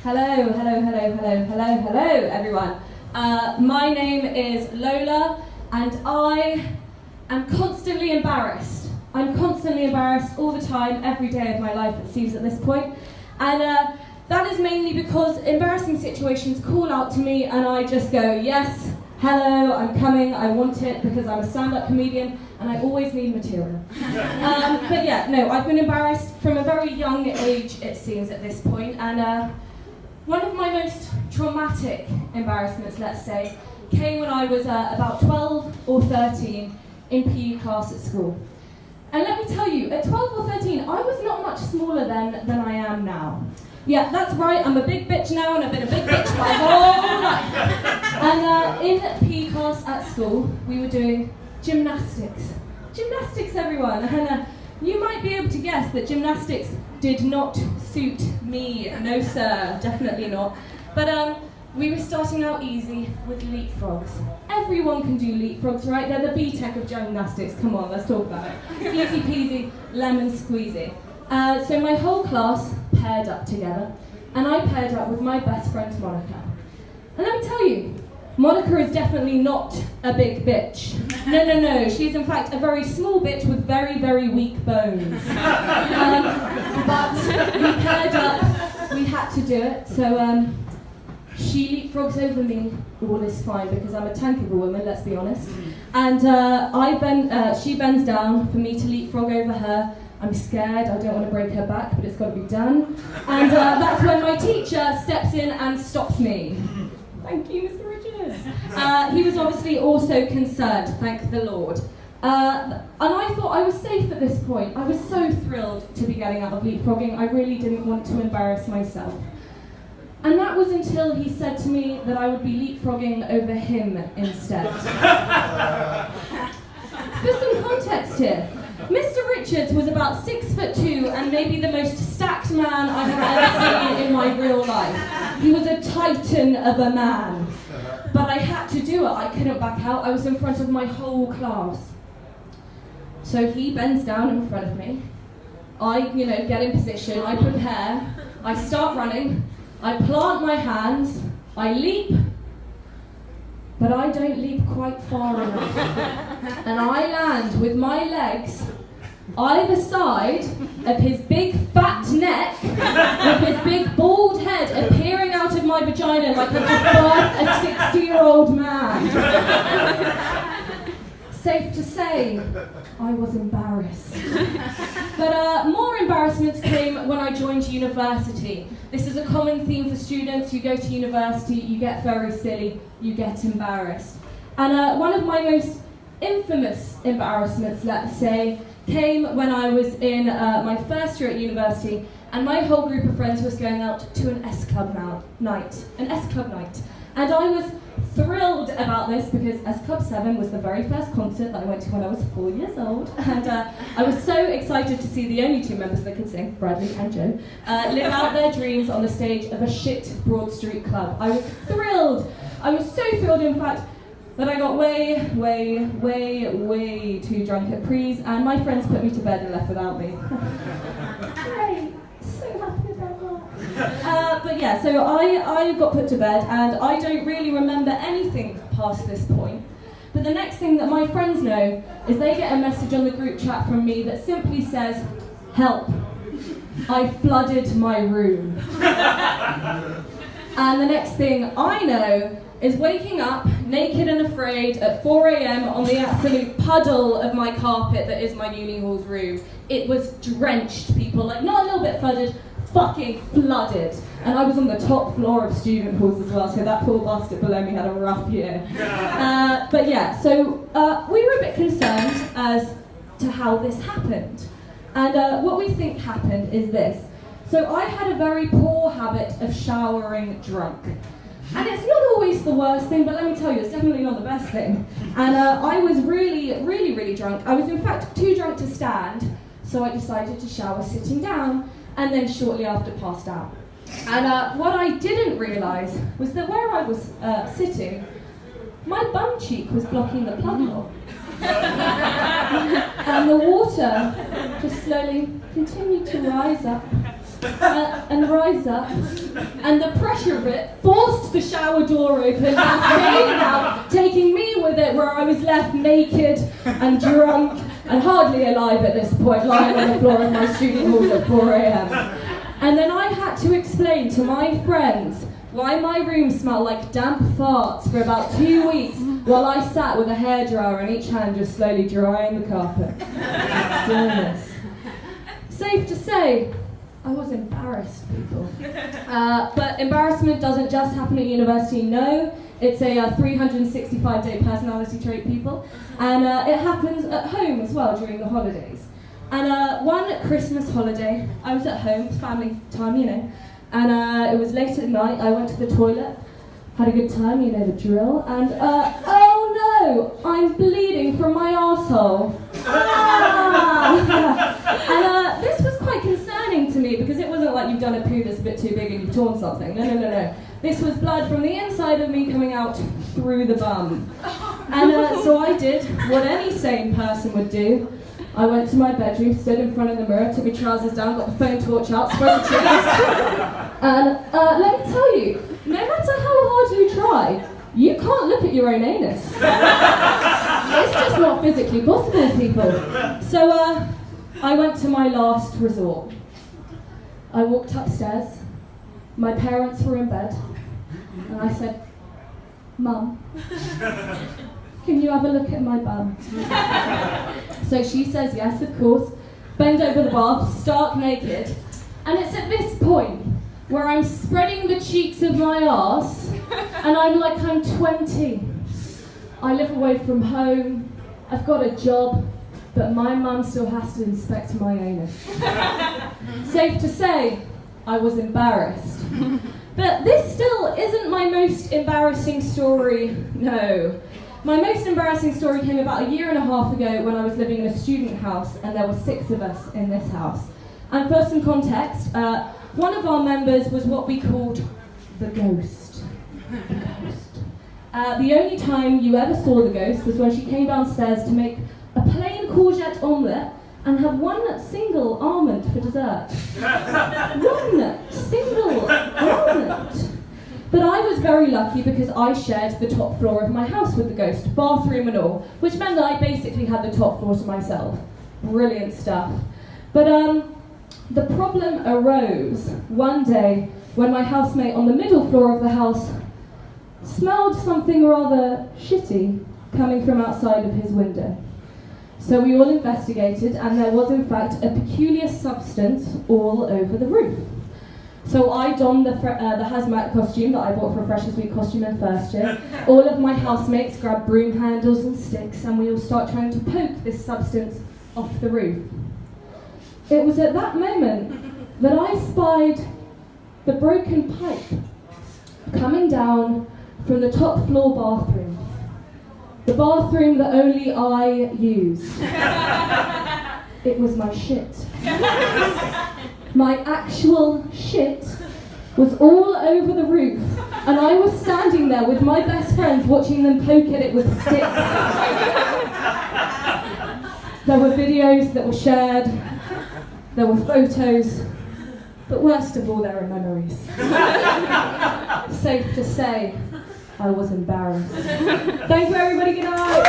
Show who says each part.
Speaker 1: Hello, everyone. My name is Lola, and I am constantly embarrassed. I'm constantly embarrassed all the time, every day of my life, it seems at this point. And that is mainly because embarrassing situations call out to me, and I just go, yes, hello, I'm coming, I want it, because I'm a stand-up comedian, and I always need material. But yeah, no, I've been embarrassed from a very young age, it seems, at this point, and one of my most traumatic embarrassments, let's say, came when I was about 12 or 13 in PE class at school. And let me tell you, at 12 or 13, I was not much smaller than I am now. Yeah, that's right, I'm a big bitch now, and I've been a big bitch my whole life. And in PE class at school, we were doing gymnastics. Gymnastics, everyone. And you might be able to guess that gymnastics did not suit me. No, sir, definitely not. But we were starting out easy with leapfrogs. Everyone can do leapfrogs, right? They're the B-Tech of gymnastics. Come on, let's talk about it. Easy peasy, lemon squeezy. So my whole class paired up together, and I paired up with my best friend Monica. And let me tell you, Monica is definitely not a big bitch. No. She's in fact a very small bitch with very, very weak bones. But we paired up, we had to do it, so she leapfrogs over me, all is fine, because I'm a tank of a woman, let's be honest. And she bends down for me to leapfrog over her. I'm scared, I don't want to break her back, but it's got to be done. And that's when my teacher steps in and stops me. Thank you, Mr. Richards. He was obviously also concerned, thank the Lord. And I thought I was safe at this point. I was so thrilled to be getting out of leapfrogging, I really didn't want to embarrass myself. And that was until he said to me that I would be leapfrogging over him instead. For some context here, Mr. Richards was about 6'2" and maybe the most stacked man I have ever seen in my real life. He was a titan of a man. But I had to do it, I couldn't back out, I was in front of my whole class. So he bends down in front of me, I, get in position, I prepare, I start running, I plant my hands, I leap, but I don't leap quite far enough. And I land with my legs either side of his big fat neck, with his big bald head appearing out of my vagina like I just birthed a 60-year-old man. Safe to say, I was embarrassed. But more embarrassments came when I joined university. This is a common theme for students. You go to university, you get very silly, you get embarrassed. And one of my most infamous embarrassments, let's say, came when I was in my first year at university, and my whole group of friends was going out to an S-Club night. And I was thrilled about this because S Club 7 was the very first concert that I went to when I was 4 years old, and I was so excited to see the only two members that could sing, Bradley and Joe, live out their dreams on the stage of a shit Broad Street club. I was thrilled. I was so thrilled, in fact, that I got way too drunk at pre's, and my friends put me to bed and left without me. Great, so happy about that. But yeah, so I got put to bed, and I don't really remember anything past this point. But the next thing that my friends know is they get a message on the group chat from me that simply says, "Help, I flooded my room." And the next thing I know is waking up naked and afraid at 4 a.m. on the absolute puddle of my carpet that is my uni hall's room. It was drenched, people, like not a little bit flooded, fucking flooded. And I was on the top floor of student halls as well, so that poor bastard below me had a rough year. But yeah, so we were a bit concerned as to how this happened. And what we think happened is this. So I had a very poor habit of showering drunk. And it's not always the worst thing, but let me tell you, it's definitely not the best thing. And I was really drunk. I was in fact too drunk to stand, so I decided to shower sitting down, and then shortly after passed out. And what I didn't realise was that where I was sitting, my bum cheek was blocking the plug hole. And the water just slowly continued to rise up and rise up, and the pressure of it forced the shower door open and came out, taking me with it, where I was left naked and drunk and hardly alive at this point, lying on the floor of my student hall at 4 a.m. And then I had to explain to my friends why my room smelled like damp farts for about 2 weeks while I sat with a hairdryer in each hand just slowly drying the carpet. Stillness. Safe to say, I was embarrassed, people. But embarrassment doesn't just happen at university, no. It's a 365-day personality trait, people. And it happens at home as well during the holidays. And one Christmas holiday, I was at home, family time, you know. And it was late at night, I went to the toilet, had a good time, you know the drill. And oh no, I'm bleeding from my arsehole. And this was quite concerning to me because it wasn't like you've done a poo that's a bit too big and you've torn something. No. This was blood from the inside of me coming out through the bum. And so I did what any sane person would do. I went to my bedroom, stood in front of the mirror, took my trousers down, got the phone torch out, spread the cheeks. And let me tell you, no matter how hard you try, you can't look at your own anus. It's just not physically possible, people. So I went to my last resort. I walked upstairs, my parents were in bed, and I said, "Mum, can you have a look at my bum?" So she says yes, of course, bend over the bath, stark naked, and it's at this point where I'm spreading the cheeks of my arse, and I'm like I'm 20. I live away from home, I've got a job, but my mum still has to inspect my anus. Safe to say, I was embarrassed. But this still isn't my most embarrassing story, no. My most embarrassing story came about 1.5 years ago when I was living in a student house and there were 6 of us in this house. And for some context, one of our members was what we called the ghost. The ghost. The only time you ever saw the ghost was when she came downstairs to make a plain courgette omelette and have one single almond for dessert. One single almond. But I was very lucky because I shared the top floor of my house with the ghost, bathroom and all, which meant that I basically had the top floor to myself. Brilliant stuff. But the problem arose one day when my housemate on the middle floor of the house smelled something rather shitty coming from outside of his window. So we all investigated, and there was in fact a peculiar substance all over the roof. So I donned the hazmat costume that I bought for a Freshers' Week costume in first year. All of my housemates grabbed broom handles and sticks, and we all start trying to poke this substance off the roof. It was at that moment that I spied the broken pipe coming down from the top floor bathroom. The bathroom that only I used. It was my shit. My actual shit was all over the roof, and I was standing there with my best friends watching them poke at it with sticks. There were videos that were shared, there were photos, but worst of all, there are memories. Safe to say, I was embarrassed. Thank you everybody, good night!